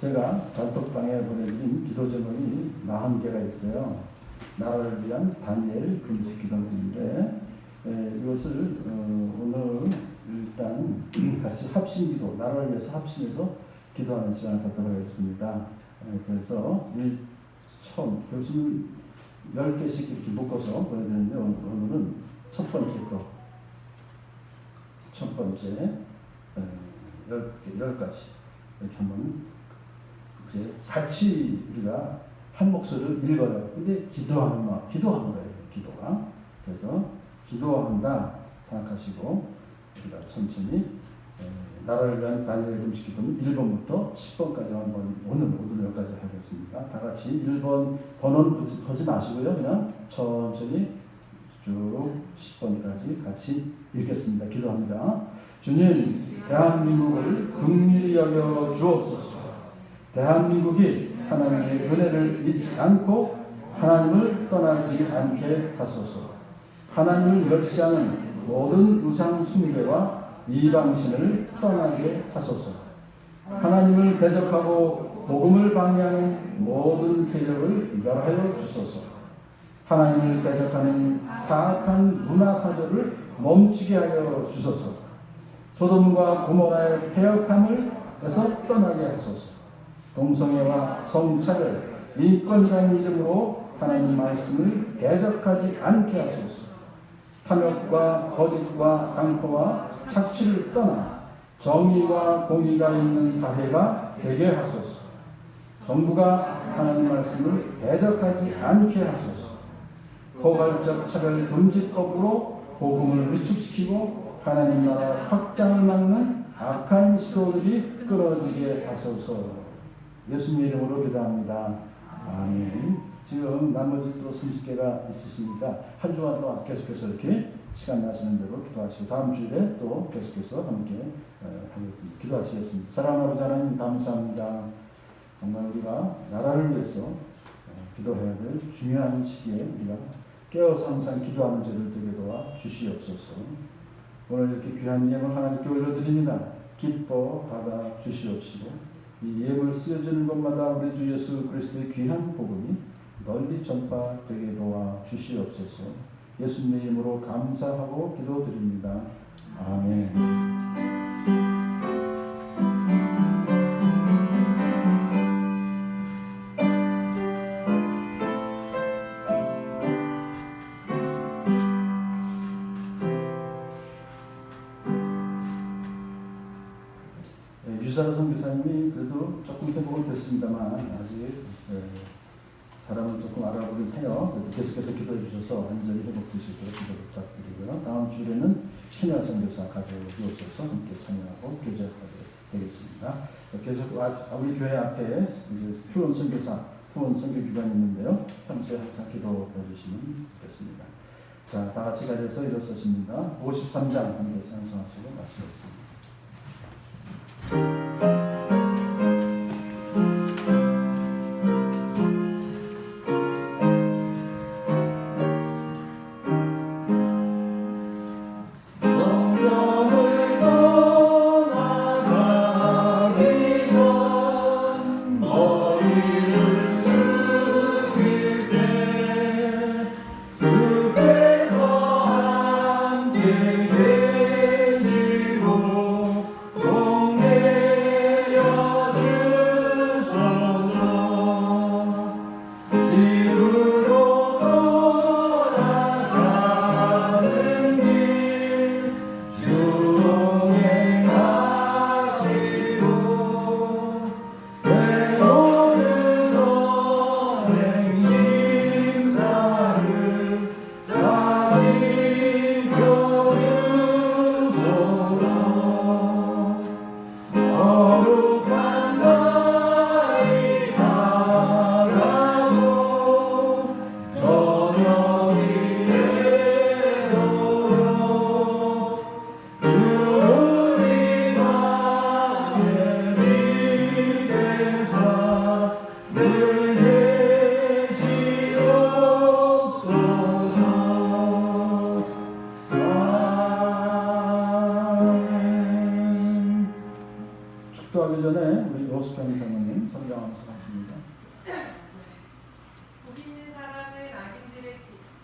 제가 단톡방에 보내드린 기도 제목이 40개가 있어요. 나라를 위한 다니엘 금식 기도인데 이것을 오늘 일단 같이 합심기도, 나라를 위해서 합심해서 기도하는 시간을 갖도록 하겠습니다. 그래서 처음 교수님 10개씩 이렇게 묶어서 보내드리는데 오늘은 첫 번째 첫 번째 10가지 이렇게 한번 이제 같이 우리가 한 목소리를 읽어요. 근데 기도하는 거예요. 기도가. 그래서 기도한다 생각하시고 우리가 천천히 나라를 위한 다니엘 금식 기도는 1번부터 10번까지 한번 오늘 여기까지 하겠습니다. 다 같이 1번 번호는 보지 마시고요. 그냥 천천히 쭉 10번까지 같이 읽겠습니다. 기도합니다. 주님, 대한민국을 긍휼히 여겨 주옵소서. 대한민국이 하나님의 은혜를 잊지 않고 하나님을 떠나지 않게 하소서. 하나님을 멸시하는 모든 우상 숭배와 이방신을 떠나게 하소서. 하나님을 대적하고 복음을 방해하는 모든 세력을 멸하여 주소서. 하나님을 대적하는 사악한 문화사조를 멈추게 하여 주소서. 소돔과 고모라의 패역함을에서 떠나게 하소서. 동성애와 성차별, 인권이라는 이름으로 하나님 말씀을 대적하지 않게 하소서. 탐욕과 거짓과 강포와 착취를 떠나 정의와 공의가 있는 사회가 되게 하소서. 정부가 하나님 말씀을 대적하지 않게 하소서. 포괄적 차별 금지법으로 복음을 위축시키고 하나님 나라 확장을 막는 악한 시도들이 끊어지게 하소서. 예수님의 이름으로 기도합니다. 아멘. 지금 나머지 또 30개가 있으십니다. 한 주간 동안 계속해서 이렇게 시간 나시는 대로 기도하시고 다음 주에 또 계속해서 함께 하겠습니다. 기도하시겠습니다. 사랑하는 아버지 하나님 감사합니다. 정말 우리가 나라를 위해서 기도해야 될 중요한 시기에 우리가 깨어서 항상 기도하는 저를 되게 도와 주시옵소서. 오늘 이렇게 귀한 예물 하나님께 올려드립니다. 기뻐 받아 주시옵시고 이 예물 쓰여지는 곳마다 우리 주 예수 그리스도의 귀한 복음이 널리 전파되게 도와 주시옵소서. 예수님의 이름으로 감사하고 기도드립니다. 아멘. 유사로 선교사님이 그래도 조금 회복은 됐습니다만 아직 사람을 조금 알아보긴 해요. 그래도 계속해서 기도해 주셔서 완전히 회복되시도록 기도 부탁드리고요. 다음 주에는 신야 선교사 가져오셔서 함께 참여하고 교제하도록 되겠습니다. 계속 우리 교회 앞에 이제 후원 선교기관이 있는데요. 평소에 항상 기도해 주시면 좋겠습니다. 자, 다 같이 자리에서 일어서십니다. 53장 함께 찬송하시고 마치겠습니다. 인정하면서 하십니다. 복 있는 사람은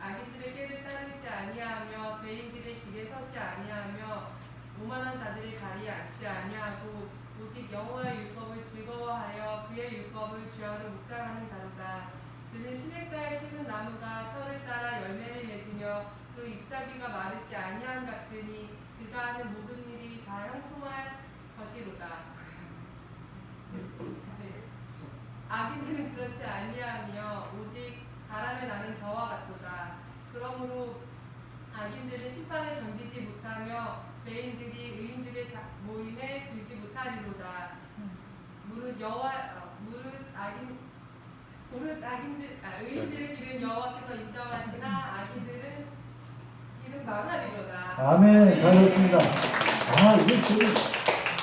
악인들의 꾀를 따르지 아니하며 죄인들의 길에 서지 아니하며 오만한 자들의 자리에 앉지 아니하고 오직 여호와의 율법을 즐거워하여 그의 율법을 주야로 묵상하는 자로다. 그는 시냇가에 심은 나무가 철을 따라 열매를 맺으며 그 잎사귀가 마르지 아니함 같으니 그가 하는 모든 일이 다 형통할 것이로다. 악인들은 그렇지 아니하며 오직 바람에 나는 겨와 같도다. 그러므로 악인들은 심판을 견디지 못하며 죄인들이 의인들의 모임에 들지 못하리로다. 의인들의 길은 여호와께서 인정하시나 악인들은 길은 망하리로다. 아멘. 잘했습니다. 이게 지금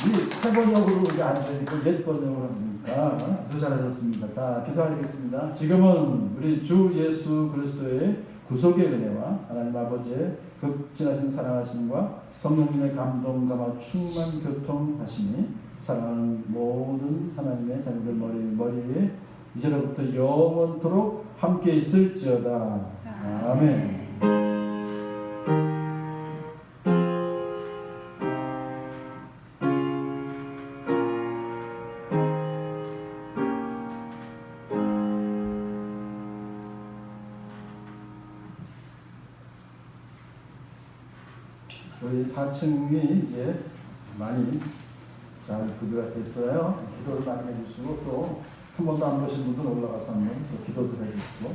이새 번역으로 이게 안 되니까 옛 번역으로 합니까? 아주 잘하셨습니다. 자, 기도하겠습니다. 지금은 우리 주 예수 그리스도의 구속의 은혜와 하나님 아버지의 극진하신 사랑하심과 성령님의 감동 감화 충만 교통하심이 사랑하는 모든 하나님의 자녀들 머리에 이제로부터 영원토록 함께 있을지어다. 아멘. 우리 4층이 이제 많이 잘 구비가 됐어요. 기도를 많이 해주시고 또 한 번도 안 보신 분들 올라가서 한번 또 기도도 해주시고